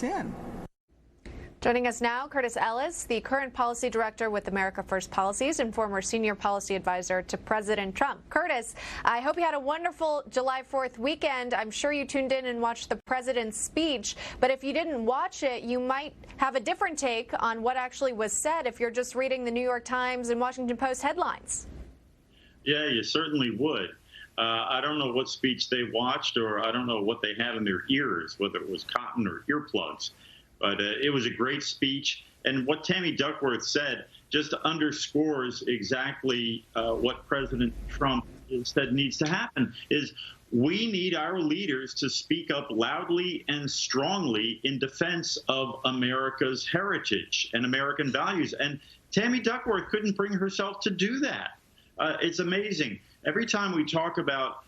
in. Joining us now, Curtis Ellis, the current policy director with America First Policies and former senior policy advisor to President Trump. Curtis, I hope you had a wonderful July 4th weekend. I'm sure you tuned in and watched the president's speech, but if you didn't watch it, you might have a different take on what actually was said if you're just reading the New York Times and Washington Post headlines. Yeah, you certainly would. I don't know what speech they watched, or I don't know what they had in their ears, whether it was cotton or earplugs. But it was a great speech. And what Tammy Duckworth said just underscores exactly what President Trump said needs to happen, is we need our leaders to speak up loudly and strongly in defense of America's heritage and American values. And Tammy Duckworth couldn't bring herself to do that. It's amazing. Every time we talk about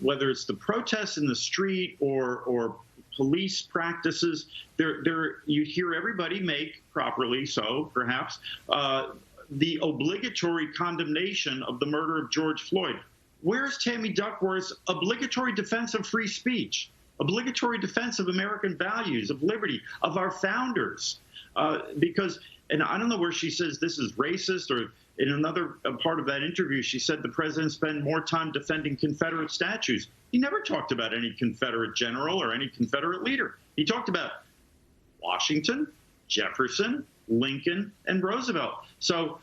whether it's the protests in the street or police practices, you hear everybody make, properly so perhaps, the obligatory condemnation of the murder of George Floyd. Where's Tammy Duckworth's obligatory defense of free speech, obligatory defense of American values, of liberty, of our founders? Because, and I don't know where she says this is racist, or in another part of that interview, she said the president spent more time defending Confederate statues. He never talked about any Confederate general or any Confederate leader. He talked about Washington, Jefferson, Lincoln, and Roosevelt. So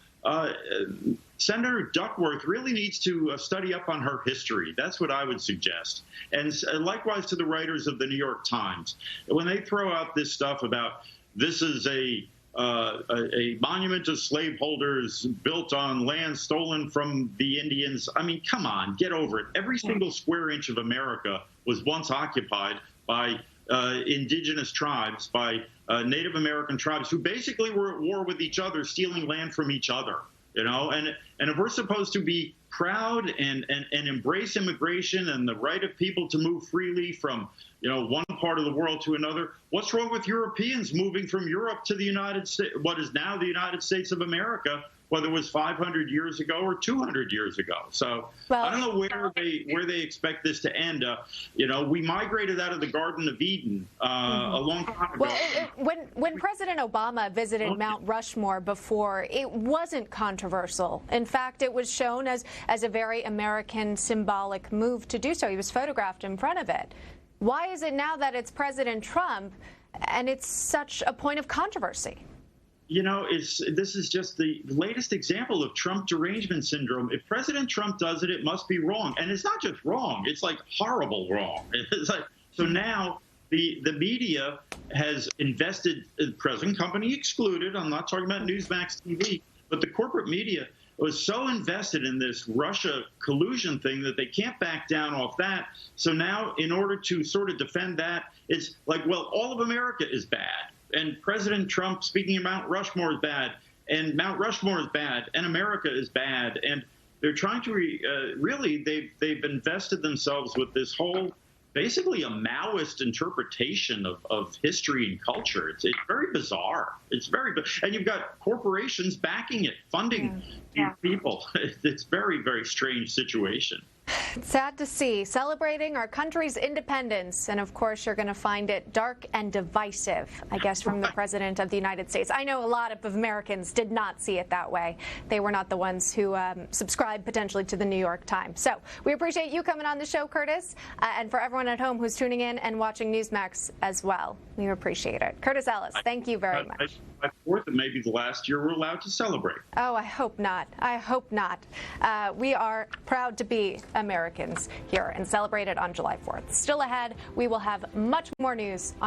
Senator Duckworth really needs to study up on her history. That's what I would suggest. And likewise to the writers of the New York Times. When they throw out this stuff about this is a monument to slaveholders built on land stolen from the Indians. I mean, come on, get over it. Every single square inch of America was once occupied by indigenous tribes, by Native American tribes who basically were at war with each other, stealing land from each other. You know, and if we're supposed to be proud and embrace immigration and the right of people to move freely from, you know, one part of the world to another, what's wrong with Europeans moving from Europe to the United States, what is now the United States of America, whether it was 500 years ago or 200 years ago? So I don't know where they expect this to end. You know, we migrated out of the Garden of Eden a long time ago. Well, when President Obama visited Mount Rushmore before, it wasn't controversial. In fact, it was shown as a very American symbolic move to do so. He was photographed in front of it. Why is it now that it's President Trump and it's such a point of controversy? You know, this is just the latest example of Trump derangement syndrome. If President Trump does it, it must be wrong. And it's not just wrong. It's like horrible wrong. It's like, so now the media has invested, present company excluded, I'm not talking about Newsmax TV, but the corporate media was so invested in this Russia collusion thing that they can't back down off that. So now, in order to sort of defend that, it's like, well, all of America is bad. And President Trump speaking of Mount Rushmore is bad, and Mount Rushmore is bad, and America is bad. And they're trying to really, they've invested themselves with this whole, basically a Maoist interpretation of history and culture. It's very bizarre. It's very, and you've got corporations backing it, funding these people. It's very, very strange situation. Sad to see. Celebrating our country's independence, and of course you're going to find it dark and divisive, I guess, from the President of the United States. I know a lot of Americans did not see it that way. They were not the ones who subscribed potentially to the New York Times. So we appreciate you coming on the show, Curtis, and for everyone at home who's tuning in and watching Newsmax as well. We appreciate it. Curtis Ellis, thank you very much. I thought that maybe the last year we're allowed to celebrate. Oh, I hope not. I hope not. We are proud to be Americans here and celebrate it on July 4th. Still ahead, we will have much more news on